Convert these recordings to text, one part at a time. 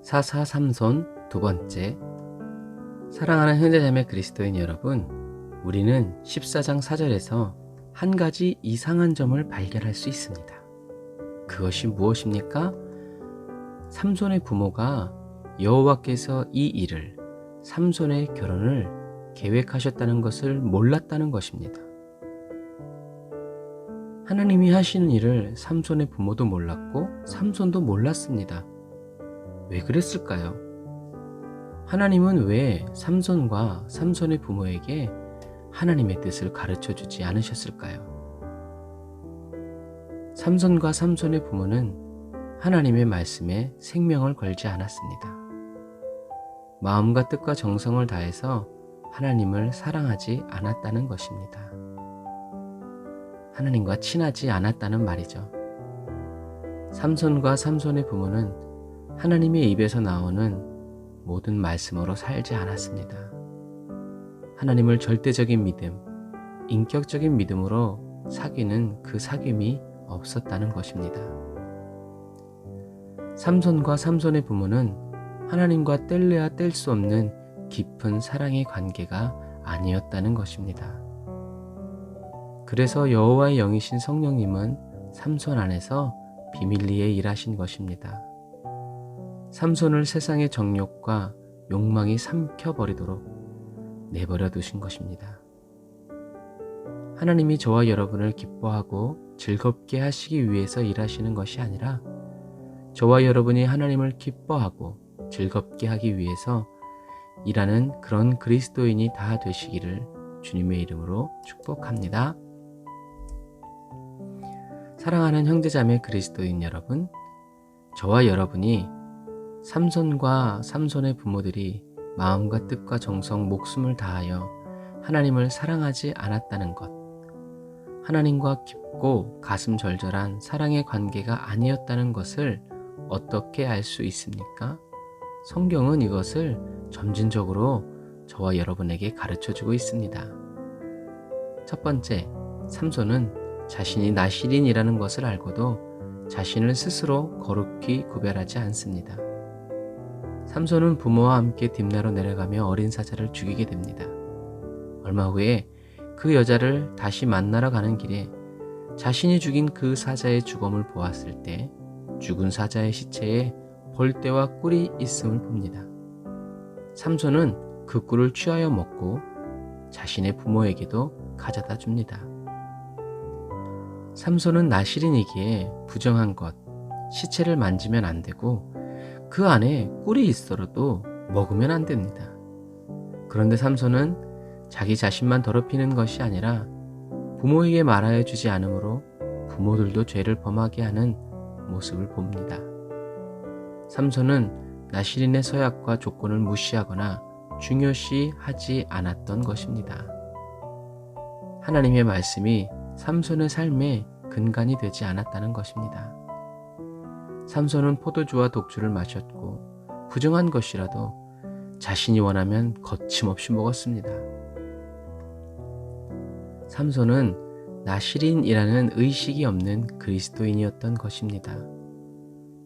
사사 삼손 두 번째. 사랑하는 형제자매 그리스도인 여러분, 우리는 14장 4절에서 한 가지 이상한 점을 발견할 수 있습니다. 그것이 무엇입니까? 삼손의 부모가 여호와께서 이 일을, 삼손의 결혼을 계획하셨다는 것을 몰랐다는 것입니다. 하나님이 하시는 일을 삼손의 부모도 몰랐고 삼손도 몰랐습니다. 왜 그랬을까요? 하나님은 왜 삼손과 삼손의 부모에게 하나님의 뜻을 가르쳐 주지 않으셨을까요? 삼손과 삼손의 부모는 하나님의 말씀에 생명을 걸지 않았습니다. 마음과 뜻과 정성을 다해서 하나님을 사랑하지 않았다는 것입니다. 하나님과 친하지 않았다는 말이죠. 삼손과 삼손의 부모는 하나님의 입에서 나오는 모든 말씀으로 살지 않았습니다. 하나님을 절대적인 믿음, 인격적인 믿음으로 사귀는 그 사귐이 없었다는 것입니다. 삼손과 삼손의 부모는 하나님과 뗄래야 뗄 수 없는 깊은 사랑의 관계가 아니었다는 것입니다. 그래서 여호와의 영이신 성령님은 삼손 안에서 비밀리에 일하신 것입니다. 삼손을 세상의 정욕과 욕망이 삼켜버리도록 내버려 두신 것입니다. 하나님이 저와 여러분을 기뻐하고 즐겁게 하시기 위해서 일하시는 것이 아니라 저와 여러분이 하나님을 기뻐하고 즐겁게 하기 위해서 일하는 그런 그리스도인이 다 되시기를 주님의 이름으로 축복합니다. 사랑하는 형제자매 그리스도인 여러분, 저와 여러분이 삼손과 삼손의 부모들이 마음과 뜻과 정성, 목숨을 다하여 하나님을 사랑하지 않았다는 것, 하나님과 깊고 가슴 절절한 사랑의 관계가 아니었다는 것을 어떻게 알 수 있습니까? 성경은 이것을 점진적으로 저와 여러분에게 가르쳐주고 있습니다. 첫 번째, 삼손은 자신이 나실인이라는 것을 알고도 자신을 스스로 거룩히 구별하지 않습니다. 삼손은 부모와 함께 딥나로 내려가며 어린 사자를 죽이게 됩니다. 얼마 후에 그 여자를 다시 만나러 가는 길에 자신이 죽인 그 사자의 죽음을 보았을 때 죽은 사자의 시체에 벌떼와 꿀이 있음을 봅니다. 삼손은 그 꿀을 취하여 먹고 자신의 부모에게도 가져다 줍니다. 삼손은 나실인이기에 부정한 것, 시체를 만지면 안 되고 그 안에 꿀이 있어도 먹으면 안 됩니다. 그런데 삼손은 자기 자신만 더럽히는 것이 아니라 부모에게 말하여 주지 않으므로 부모들도 죄를 범하게 하는 모습을 봅니다. 삼손은 나실인의 서약과 조건을 무시하거나 중요시하지 않았던 것입니다. 하나님의 말씀이 삼손의 삶에 근간이 되지 않았다는 것입니다. 삼손은 포도주와 독주를 마셨고 부정한 것이라도 자신이 원하면 거침없이 먹었습니다. 삼손은 나실인이라는 의식이 없는 그리스도인이었던 것입니다.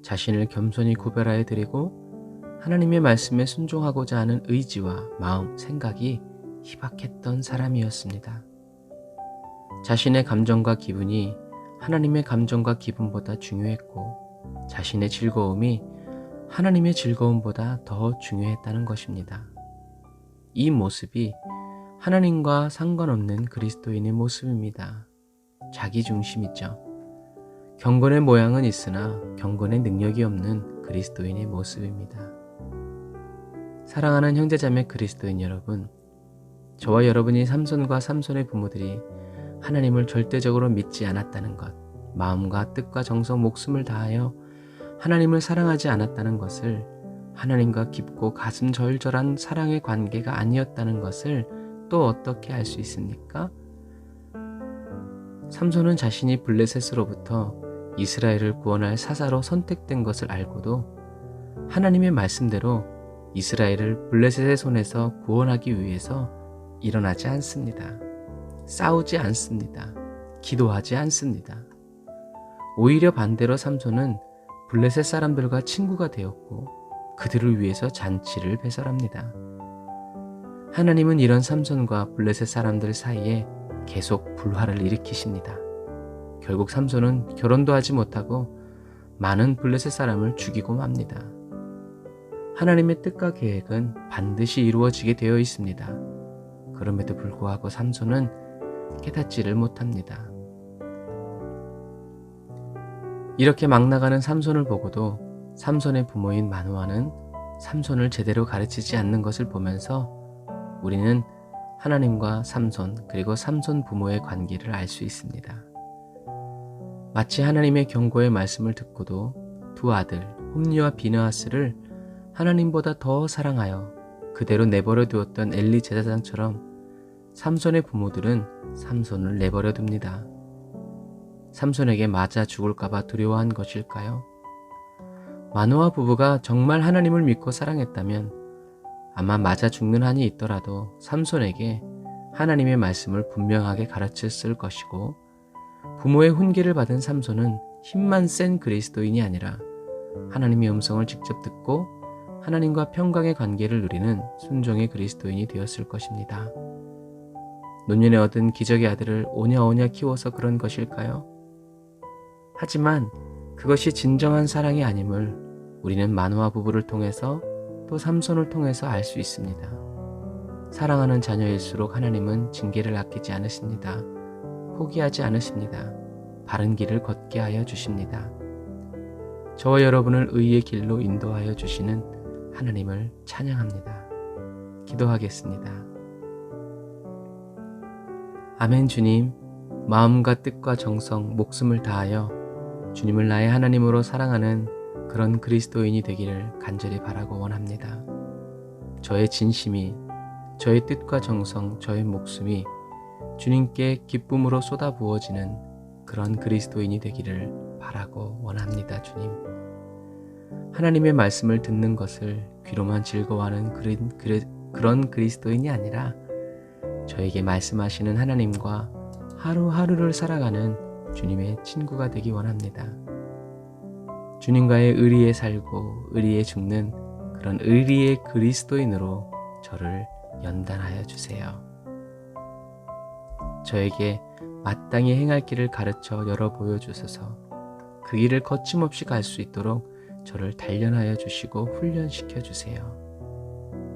자신을 겸손히 구별하여 드리고 하나님의 말씀에 순종하고자 하는 의지와 마음, 생각이 희박했던 사람이었습니다. 자신의 감정과 기분이 하나님의 감정과 기분보다 중요했고 자신의 즐거움이 하나님의 즐거움보다 더 중요했다는 것입니다. 이 모습이 하나님과 상관없는 그리스도인의 모습입니다. 자기중심이죠. 경건의 모양은 있으나 경건의 능력이 없는 그리스도인의 모습입니다. 사랑하는 형제자매 그리스도인 여러분, 저와 여러분이 삼손과 삼손의 부모들이 하나님을 절대적으로 믿지 않았다는 것, 마음과 뜻과 정성, 목숨을 다하여 하나님을 사랑하지 않았다는 것을, 하나님과 깊고 가슴 절절한 사랑의 관계가 아니었다는 것을 또 어떻게 알 수 있습니까? 삼손은 자신이 블레셋으로부터 이스라엘을 구원할 사사로 선택된 것을 알고도 하나님의 말씀대로 이스라엘을 블레셋의 손에서 구원하기 위해서 일어나지 않습니다. 싸우지 않습니다. 기도하지 않습니다. 오히려 반대로 삼손은 블레셋 사람들과 친구가 되었고 그들을 위해서 잔치를 배설합니다. 하나님은 이런 삼손과 블레셋 사람들 사이에 계속 불화를 일으키십니다. 결국 삼손은 결혼도 하지 못하고 많은 블레셋 사람을 죽이고 맙니다. 하나님의 뜻과 계획은 반드시 이루어지게 되어 있습니다. 그럼에도 불구하고 삼손은 깨닫지를 못합니다. 이렇게 막 나가는 삼손을 보고도 삼손의 부모인 마노아는 삼손을 제대로 가르치지 않는 것을 보면서 우리는 하나님과 삼손 그리고 삼손 부모의 관계를 알 수 있습니다. 마치 하나님의 경고의 말씀을 듣고도 두 아들 홈리와 비느하스를 하나님보다 더 사랑하여 그대로 내버려 두었던 엘리 제사장처럼 삼손의 부모들은 삼손을 내버려 둡니다. 삼손에게 맞아 죽을까봐 두려워한 것일까요? 마노아 부부가 정말 하나님을 믿고 사랑했다면 아마 맞아 죽는 한이 있더라도 삼손에게 하나님의 말씀을 분명하게 가르쳤을 것이고, 부모의 훈계를 받은 삼손은 힘만 센 그리스도인이 아니라 하나님의 음성을 직접 듣고 하나님과 평강의 관계를 누리는 순종의 그리스도인이 되었을 것입니다. 노년에 얻은 기적의 아들을 오냐오냐 키워서 그런 것일까요? 하지만 그것이 진정한 사랑이 아님을 우리는 마노아 부부를 통해서 또 삼손을 통해서 알 수 있습니다. 사랑하는 자녀일수록 하나님은 징계를 아끼지 않으십니다. 포기하지 않으십니다. 바른 길을 걷게 하여 주십니다. 저와 여러분을 의의 길로 인도하여 주시는 하나님을 찬양합니다. 기도하겠습니다. 아멘. 주님, 마음과 뜻과 정성, 목숨을 다하여 주님을 나의 하나님으로 사랑하는 그런 그리스도인이 되기를 간절히 바라고 원합니다. 저의 진심이, 저의 뜻과 정성, 저의 목숨이 주님께 기쁨으로 쏟아부어지는 그런 그리스도인이 되기를 바라고 원합니다. 주님, 하나님의 말씀을 듣는 것을 귀로만 즐거워하는 그런 그리스도인이 아니라 저에게 말씀하시는 하나님과 하루하루를 살아가는 주님의 친구가 되기 원합니다. 주님과의 의리에 살고 의리에 죽는 그런 의리의 그리스도인으로 저를 연단하여 주세요. 저에게 마땅히 행할 길을 가르쳐 열어 보여주소서. 그 길을 거침없이 갈 수 있도록 저를 단련하여 주시고 훈련시켜 주세요.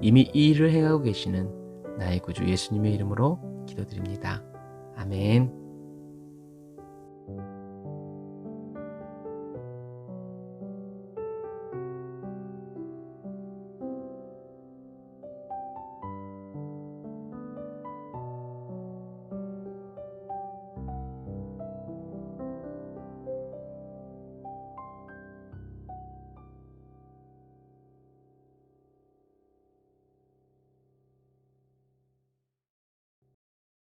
이미 이 일을 행하고 계시는 나의 구주 예수님의 이름으로 기도드립니다. 아멘.